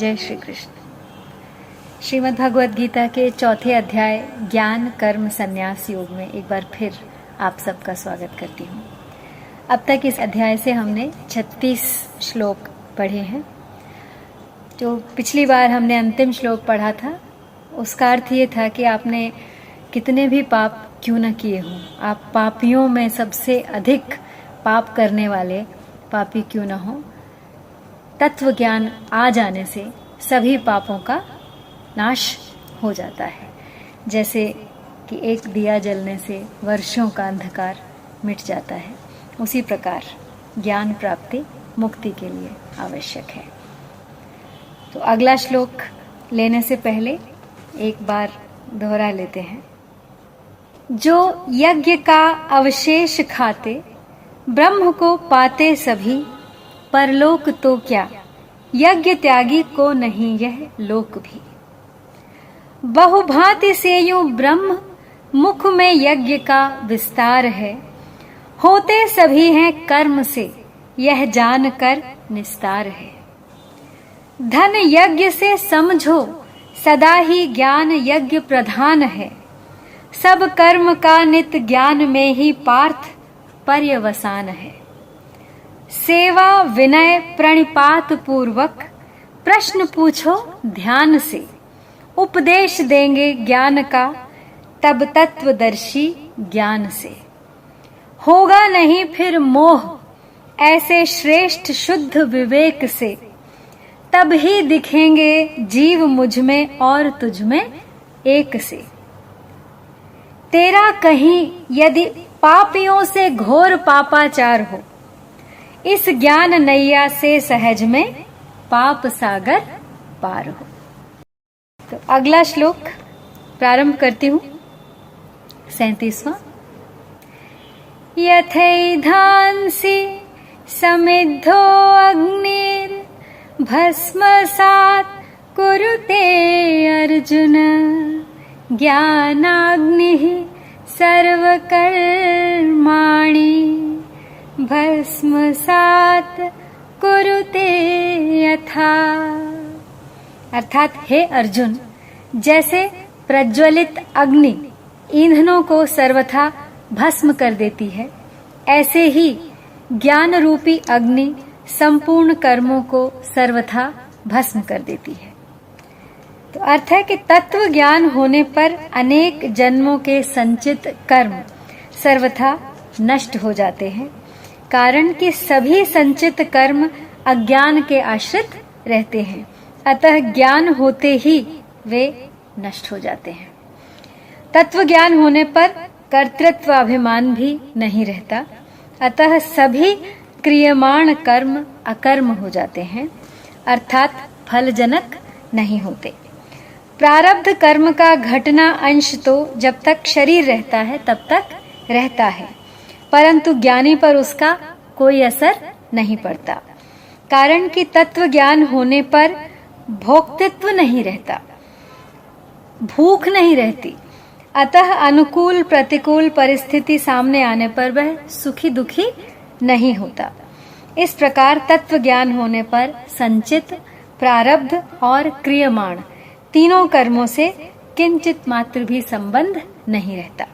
जय श्री कृष्ण। श्रीमद् भगवद गीता के चौथे अध्याय ज्ञान कर्म संन्यास योग में एक बार फिर आप सबका स्वागत करती हूँ। अब तक इस अध्याय से हमने 36 श्लोक पढ़े हैं। जो पिछली बार हमने अंतिम श्लोक पढ़ा था उसका अर्थ ये था कि आपने कितने भी पाप क्यों न किए हों, आप पापियों में सबसे अधिक पाप करने वाले पापी क्यों न हो, तत्व ज्ञान आ जाने से सभी पापों का नाश हो जाता है। जैसे कि एक दिया जलने से वर्षों का अंधकार मिट जाता है, उसी प्रकार ज्ञान प्राप्ति मुक्ति के लिए आवश्यक है। तो अगला श्लोक लेने से पहले एक बार दोहरा लेते हैं। जो यज्ञ का अवशेष खाते ब्रह्म को पाते सभी, परलोक तो क्या यज्ञ त्यागी को नहीं यह लोक भी। बहुभांति से यूं ब्रह्म मुख में यज्ञ का विस्तार है, होते सभी हैं कर्म से यह जान कर निस्तार है। धन यज्ञ से समझो सदा ही ज्ञान यज्ञ प्रधान है, सब कर्म का नित ज्ञान में ही पार्थ पर्यवसान है। सेवा विनय प्रणिपात पूर्वक प्रश्न पूछो ध्यान से, उपदेश देंगे ज्ञान का तब तत्वदर्शी ज्ञान से। होगा नहीं फिर मोह ऐसे श्रेष्ठ शुद्ध विवेक से, तब ही दिखेंगे जीव मुझ में और तुझ में एक से। तेरा कहीं यदि पापियों से घोर पापाचार हो, इस ज्ञान नैया से सहज में पाप सागर पार हो। तो अगला श्लोक प्रारंभ करती हूँ, 37वां। यथैधांसि समिद्धो अग्निर भस्मसात् कुरुते अर्जुन, ज्ञानाग्निः सर्वकर्माणि भस्मसात् कुरुते यथा। अर्थात हे अर्जुन, जैसे प्रज्वलित अग्नि ईंधनों को सर्वथा भस्म कर देती है, ऐसे ही ज्ञान रूपी अग्नि संपूर्ण कर्मों को सर्वथा भस्म कर देती है। तो अर्थ है कि तत्व ज्ञान होने पर अनेक जन्मों के संचित कर्म सर्वथा नष्ट हो जाते हैं, कारण कि सभी संचित कर्म अज्ञान के आश्रित रहते हैं, अतः ज्ञान होते ही वे नष्ट हो जाते हैं। तत्व ज्ञान होने पर कर्तृत्व अभिमान भी नहीं रहता, अतः सभी क्रियमाण कर्म अकर्म हो जाते हैं, अर्थात फलजनक नहीं होते। प्रारब्ध कर्म का घटना अंश तो जब तक शरीर रहता है तब तक रहता है, परंतु ज्ञानी पर उसका कोई असर नहीं पड़ता, कारण कि तत्व ज्ञान होने पर भोक्तृत्व नहीं रहता, भूख नहीं रहती, अतः अनुकूल प्रतिकूल परिस्थिति सामने आने पर वह सुखी दुखी नहीं होता। इस प्रकार तत्व ज्ञान होने पर संचित, प्रारब्ध और क्रियमाण तीनों कर्मों से किंचित मात्र भी संबंध नहीं रहता।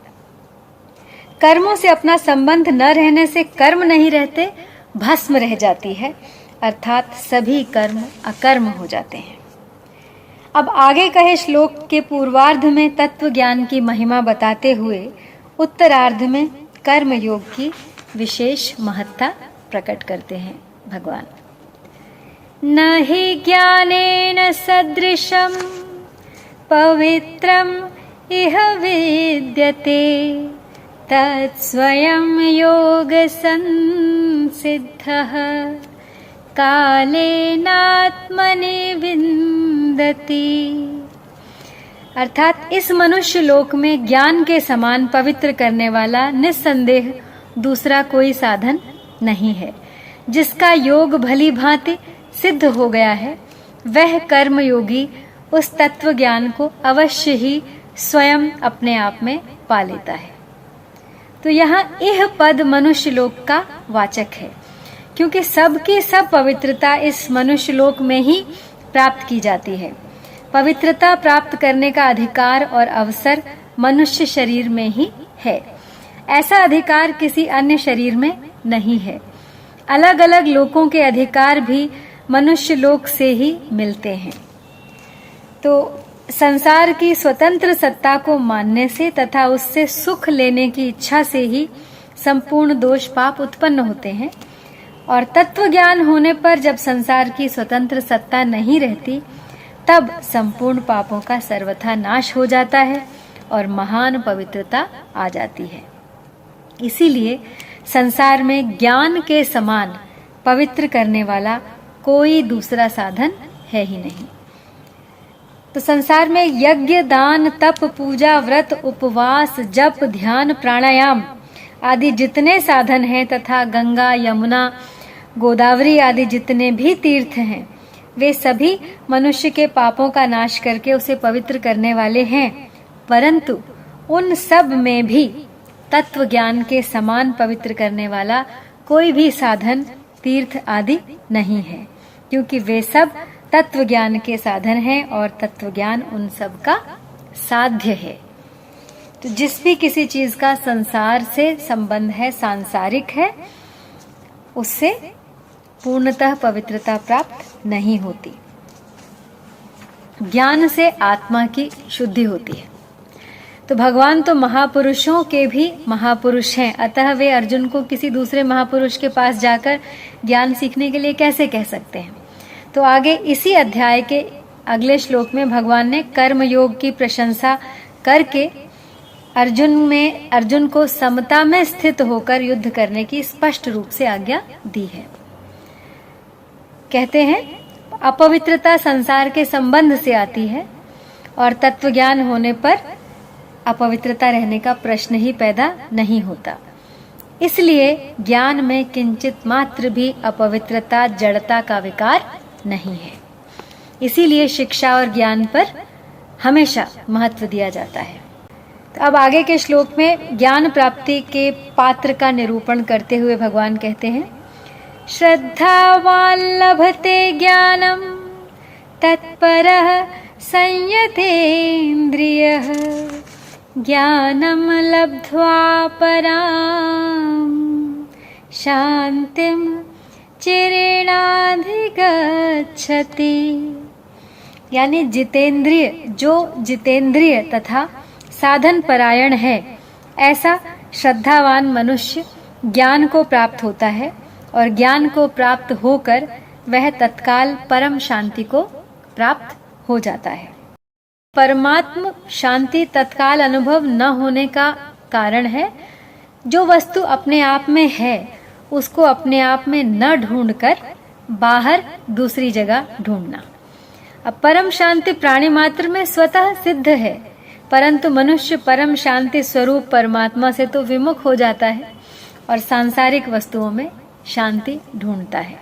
कर्मों से अपना संबंध न रहने से कर्म नहीं रहते, भस्म रह जाती है, अर्थात सभी कर्म अकर्म हो जाते हैं। अब आगे कहे श्लोक के पूर्वार्ध में तत्व ज्ञान की महिमा बताते हुए उत्तरार्ध में कर्म योग की विशेष महत्ता प्रकट करते हैं भगवान। न हि ज्ञानेन सदृशं पवित्रम इह विद्यते, तत्स्वयं योग संसिद्धः कालेनात्मनि विन्दति। अर्थात इस मनुष्य लोक में ज्ञान के समान पवित्र करने वाला निस्संदेह दूसरा कोई साधन नहीं है। जिसका योग भली भांति सिद्ध हो गया है, वह कर्म योगी उस तत्व ज्ञान को अवश्य ही स्वयं अपने आप में पा लेता है। तो यहाँ यह पद मनुष्य लोक का वाचक है, क्योंकि सबकी सब पवित्रता इस मनुष्य लोक में ही प्राप्त की जाती है। पवित्रता प्राप्त करने का अधिकार और अवसर मनुष्य शरीर में ही है। ऐसा अधिकार किसी अन्य शरीर में नहीं है। अलग अलग लोकों के अधिकार भी मनुष्य लोक से ही मिलते हैं। तो संसार की स्वतंत्र सत्ता को मानने से तथा उससे सुख लेने की इच्छा से ही संपूर्ण दोष पाप उत्पन्न होते हैं। और तत्व ज्ञान होने पर जब संसार की स्वतंत्र सत्ता नहीं रहती, तब संपूर्ण पापों का सर्वथा नाश हो जाता है और महान पवित्रता आ जाती है। इसीलिए संसार में ज्ञान के समान पवित्र करने वाला कोई दूसरा साधन है ही नहीं। तो संसार में यज्ञ, दान, तप, पूजा, व्रत, उपवास, जप, ध्यान, प्राणायाम आदि जितने साधन हैं तथा गंगा, यमुना, गोदावरी आदि जितने भी तीर्थ हैं, वे सभी मनुष्य के पापों का नाश करके उसे पवित्र करने वाले हैं। परंतु उन सब में भी तत्व ज्ञान के समान पवित्र करने वाला कोई भी साधन, तीर्थ आदि नहीं है, क्योंकि वे सब तत्व ज्ञान के साधन हैं और तत्व ज्ञान उन सब का साध्य है। तो जिस भी किसी चीज का संसार से संबंध है, सांसारिक है, उससे पूर्णतः पवित्रता प्राप्त नहीं होती। ज्ञान से आत्मा की शुद्धि होती है। तो भगवान तो महापुरुषों के भी महापुरुष हैं, अतः वे अर्जुन को किसी दूसरे महापुरुष के पास जाकर ज्ञान सीखने के लिए कैसे कह सकते हैं। तो आगे इसी अध्याय के अगले श्लोक में भगवान ने कर्म योग की प्रशंसा करके अर्जुन को समता में स्थित होकर युद्ध करने की स्पष्ट रूप से आज्ञा दी है। कहते हैं, अपवित्रता संसार के संबंध से आती है और तत्व ज्ञान होने पर अपवित्रता रहने का प्रश्न ही पैदा नहीं होता। इसलिए ज्ञान में किंचित मात्र भी अपवित्रता, जड़ता का विकार नहीं है। इसीलिए शिक्षा और ज्ञान पर हमेशा महत्व दिया जाता है। तो अब आगे के श्लोक में ज्ञान प्राप्ति के पात्र का निरूपण करते हुए भगवान कहते हैं, श्रद्धावान् लभते ज्ञानम तत्परः संयतेन्द्रियः ज्ञानम लब्ध्वा परां शांतिं चिरेणाधिगच्छति। यानी जितेंद्रिय, जो जितेंद्रिय तथा साधन परायण है, ऐसा श्रद्धावान मनुष्य ज्ञान को प्राप्त होता है और ज्ञान को प्राप्त होकर वह तत्काल परम शांति को प्राप्त हो जाता है। परमात्म शांति तत्काल अनुभव न होने का कारण है जो वस्तु अपने आप में है उसको अपने आप में न ढूंढकर बाहर दूसरी जगह ढूंढना। अब परम शांति प्राणी मात्र में स्वतः सिद्ध है, परंतु मनुष्य परम शांति स्वरूप परमात्मा से तो विमुख हो जाता है और सांसारिक वस्तुओं में शांति ढूंढता है।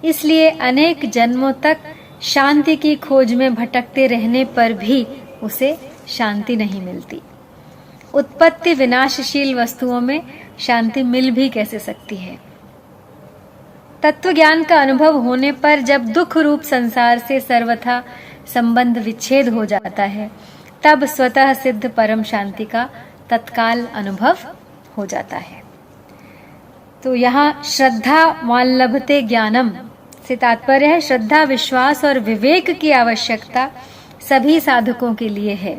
इसलिए अनेक जन्मों तक शांति की खोज में भटकते रहने पर भी उसे शांति नहीं मिलती। उत्पत्ति विनाशशील वस्तुओं में शांति मिल भी कैसे सकती है। तत्व ज्ञान का अनुभव होने पर जब दुख रूप संसार से सर्वथा संबंध विच्छेद हो जाता है, तब स्वतः सिद्ध परम शांति का तत्काल अनुभव हो जाता है। तो यहाँ श्रद्धा वान् लभते ज्ञानम से तात्पर्य है श्रद्धा, विश्वास और विवेक की आवश्यकता सभी साधकों के लिए है।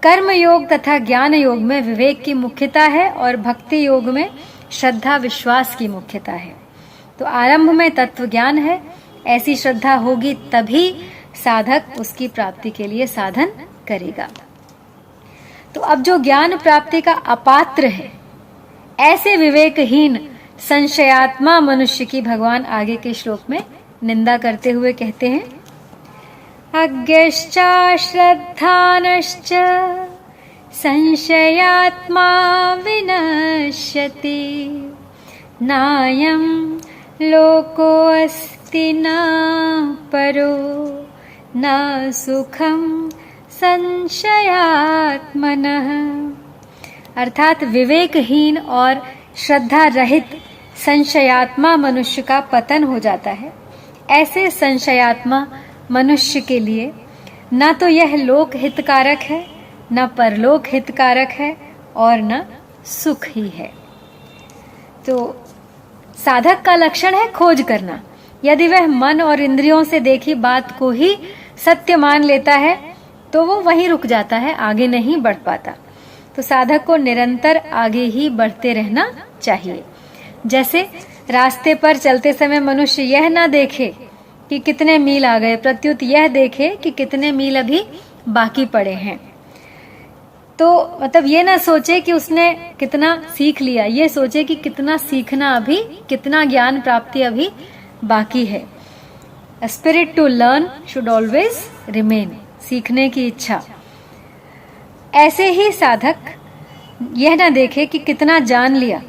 कर्म योग तथा ज्ञान योग में विवेक की मुख्यता है और भक्ति योग में श्रद्धा, विश्वास की मुख्यता है। तो आरंभ में तत्व ज्ञान है, ऐसी श्रद्धा होगी तभी साधक उसकी प्राप्ति के लिए साधन करेगा। तो अब जो ज्ञान प्राप्ति का अपात्र है, ऐसे विवेकहीन संशयात्मा मनुष्य की भगवान आगे के श्लोक में निंदा करते हुए कहते हैं, अज्ञश्च श्रद्धानश्च संशयात्मा विनश्यति नायं लोकोऽस्ति न परो न सुखम संशयात्मनः। अर्थात विवेकहीन और श्रद्धा रहित संशयात्मा मनुष्य का पतन हो जाता है। ऐसे संशयात्मा मनुष्य के लिए न तो यह लोक हितकारक है, न परलोक हितकारक है और न सुख ही है। तो साधक का लक्षण है खोज करना। यदि वह मन और इंद्रियों से देखी बात को ही सत्य मान लेता है तो वो वहीं रुक जाता है, आगे नहीं बढ़ पाता। तो साधक को निरंतर आगे ही बढ़ते रहना चाहिए। जैसे रास्ते पर चलते समय मनुष्य यह ना देखे कि कितने मील आ गए, प्रत्युत यह देखे कि कितने मील अभी बाकी पड़े हैं। तो मतलब ये ना सोचे कि उसने कितना सीख लिया, ये सोचे कि कितना सीखना अभी, कितना ज्ञान प्राप्ति अभी बाकी है। Spirit to learn should always remain, सीखने की इच्छा। ऐसे ही साधक यह ना देखे कि कितना जान लिया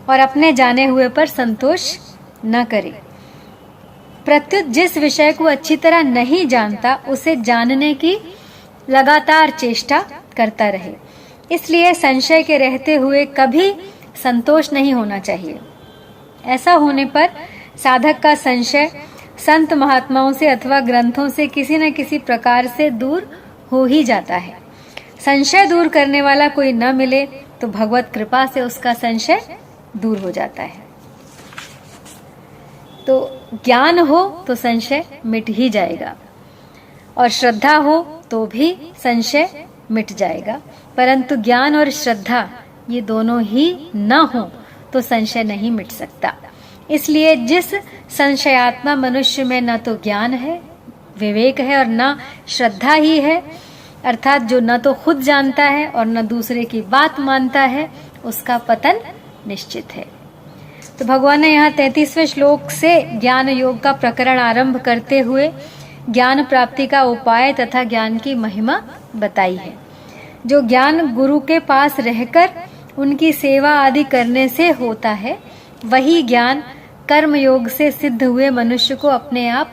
और अपने जाने हुए पर संतोष न करे। प्रत्युत जिस विषय को अच्छी तरह नहीं जानता उसे जानने की लगातार चेष्टा करता रहे। इसलिए संशय के रहते हुए कभी संतोष नहीं होना चाहिए। ऐसा होने पर साधक का संशय संत महात्माओं से अथवा ग्रंथों से किसी न किसी प्रकार से दूर हो ही जाता है। संशय दूर करने वाला कोई न मिले तो भगवत कृपा से उसका संशय दूर हो जाता है। तो ज्ञान हो तो संशय मिट ही जाएगा और श्रद्धा हो तो भी संशय मिट जाएगा। परंतु ज्ञान और श्रद्धा ये दोनों ही न हो तो संशय नहीं मिट सकता। इसलिए जिस संशयात्मा मनुष्य में न तो ज्ञान है, विवेक है और न श्रद्धा ही है, अर्थात जो न तो खुद जानता है और न दूसरे की बात मानता है, उसका पतन निश्चित है। तो भगवान ने यहाँ 33वें श्लोक से ज्ञान योग का प्रकरण आरंभ करते हुए ज्ञान प्राप्ति का उपाय तथा ज्ञान की महिमा बताई है। जो ज्ञान गुरु के पास रहकर उनकी सेवा आदि करने से होता है, वही ज्ञान कर्म योग से सिद्ध हुए मनुष्य को अपने आप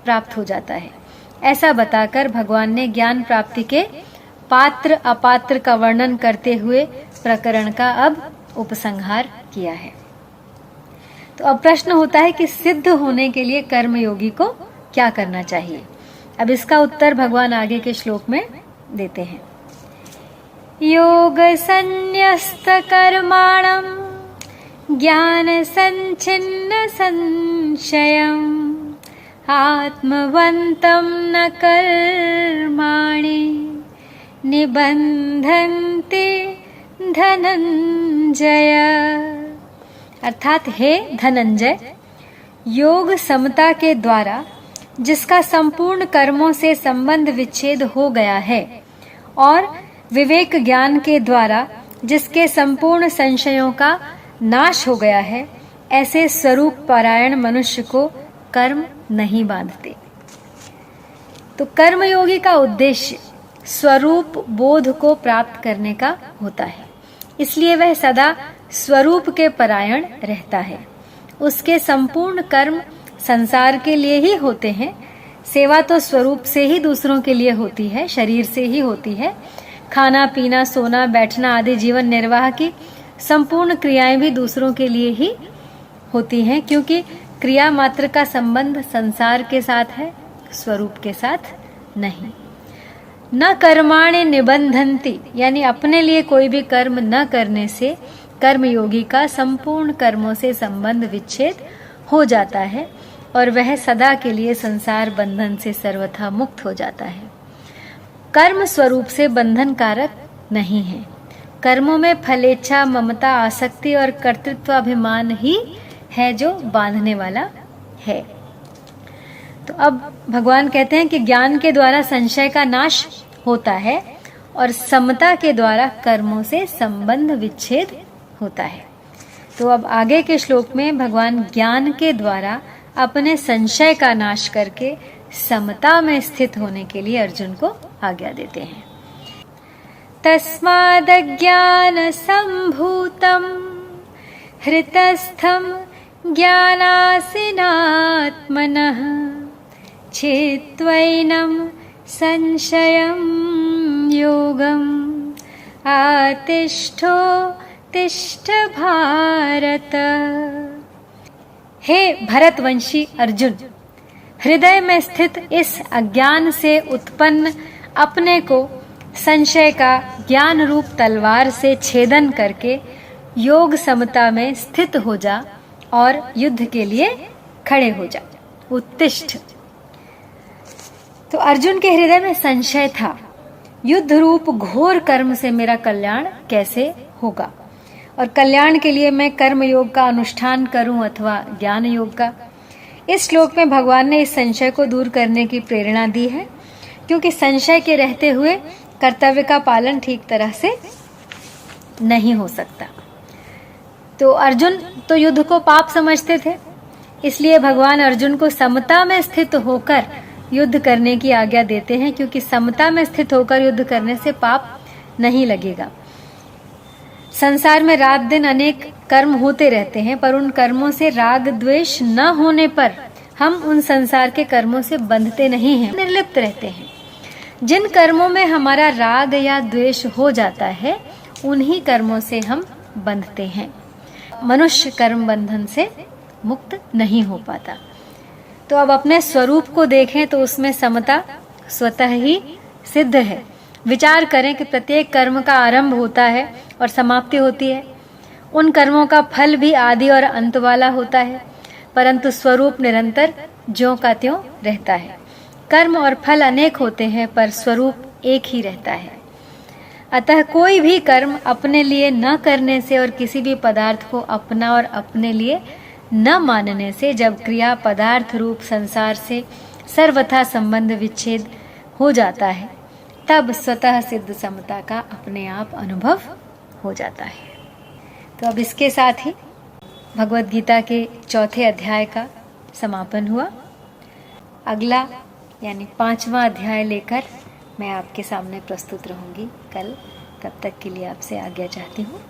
प्राप्त हो जाता है। ऐसा बताकर भगवान ने ज्ञान प्राप्ति के पात्र अपात्र का वर्णन करते हुए प्रकरण का अब उपसंहार किया है। तो अब प्रश्न होता है कि सिद्ध होने के लिए कर्मयोगी को क्या करना चाहिए। अब इसका उत्तर भगवान आगे के श्लोक में देते हैं। योग संन्यस्त कर्माणम ज्ञान संचिन्न संशयम आत्मवंतम न कर्माणि निबंधन्ते धनंजय। अर्थात हे धनंजय, योग समता के द्वारा जिसका संपूर्ण कर्मों से संबंध विच्छेद हो गया है और विवेक ज्ञान के द्वारा जिसके संपूर्ण संशयों का नाश हो गया है, ऐसे स्वरूप परायण मनुष्य को कर्म नहीं बांधते। तो कर्मयोगी का उद्देश्य स्वरूप बोध को प्राप्त करने का होता है, इसलिए वह सदा स्वरूप के परायण रहता है। उसके संपूर्ण कर्म संसार के लिए ही होते हैं। सेवा तो स्वरूप से ही दूसरों के लिए होती है, शरीर से ही होती है। खाना पीना सोना बैठना आदि जीवन निर्वाह की संपूर्ण क्रियाएं भी दूसरों के लिए ही होती हैं, क्योंकि क्रिया मात्र का संबंध संसार के साथ है, स्वरूप के साथ नहीं। न कर्माणि निबंधन्ति, यानी अपने लिए कोई भी कर्म न करने से कर्मयोगी का संपूर्ण कर्मों से संबंध विच्छेद हो जाता है और वह सदा के लिए संसार बंधन से सर्वथा मुक्त हो जाता है। कर्म स्वरूप से बंधन कारक नहीं है। कर्मों में फलेच्छा, ममता, आसक्ति और कर्तृत्वाभिमान ही है जो बांधने वाला है। तो अब भगवान कहते हैं कि ज्ञान के द्वारा संशय का नाश होता है और समता के द्वारा कर्मों से संबंध विच्छेद होता है। तो अब आगे के श्लोक में भगवान ज्ञान के द्वारा अपने संशय का नाश करके समता में स्थित होने के लिए अर्जुन को आज्ञा देते हैं। तस्मादज्ञान संभूतम हृतस्थम ज्ञानासिनात्मनः छित्त्वैनं संशयं योगम् आतिष्ठोत्तिष्ठ भारत। हे भरतवंशी अर्जुन, हृदय में स्थित इस अज्ञान से उत्पन्न अपने को संशय का ज्ञान रूप तलवार से छेदन करके योग समता में स्थित हो जा और युद्ध के लिए खड़े हो जा। उत्तिष्ठ। तो अर्जुन के हृदय में संशय था, युद्ध रूप घोर कर्म से मेरा कल्याण कैसे होगा, और कल्याण के लिए मैं कर्म योग का अनुष्ठान करूं अथवा ज्ञान योग का। इस श्लोक में भगवान ने इस संशय को दूर करने की प्रेरणा दी है, क्योंकि संशय के रहते हुए कर्तव्य का पालन ठीक तरह से नहीं हो सकता। तो अर्जुन तो युद्ध को पाप समझते थे, इसलिए भगवान अर्जुन को समता में स्थित होकर युद्ध करने की आज्ञा देते हैं, क्योंकि समता में स्थित होकर युद्ध करने से पाप नहीं लगेगा। संसार में रात दिन अनेक कर्म होते रहते हैं, पर उन कर्मों से राग द्वेष न होने पर हम उन संसार के कर्मों से बंधते नहीं हैं, निर्लिप्त रहते हैं। जिन कर्मों में हमारा राग या द्वेष हो जाता है, उन्हीं कर्मों से हम बंधते हैं। मनुष्य कर्म बंधन से मुक्त नहीं हो पाता। तो अब अपने स्वरूप को देखें तो उसमें समता स्वतः ही सिद्ध है। विचार करें कि प्रत्येक कर्म का आरंभ होता है और समाप्ति होती है। उन कर्मों का फल भी आदि और अंत वाला होता है, परंतु स्वरूप निरंतर ज्यों का त्यों रहता है। कर्म और फल अनेक होते हैं, पर स्वरूप एक ही रहता है। अतः कोई भी कर्म अपने लिए न करने से और किसी भी पदार्थ को अपना और अपने लिए न मानने से, जब क्रिया पदार्थ रूप संसार से सर्वथा संबंध विच्छेद हो जाता है, तब स्वतः सिद्ध समता का अपने आप अनुभव हो जाता है। तो अब इसके साथ ही भगवद गीता के चौथे अध्याय का समापन हुआ। अगला यानी 5वां अध्याय लेकर मैं आपके सामने प्रस्तुत रहूंगी कल। तब तक के लिए आपसे आज्ञा चाहती हूँ।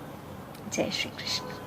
जय श्री कृष्ण।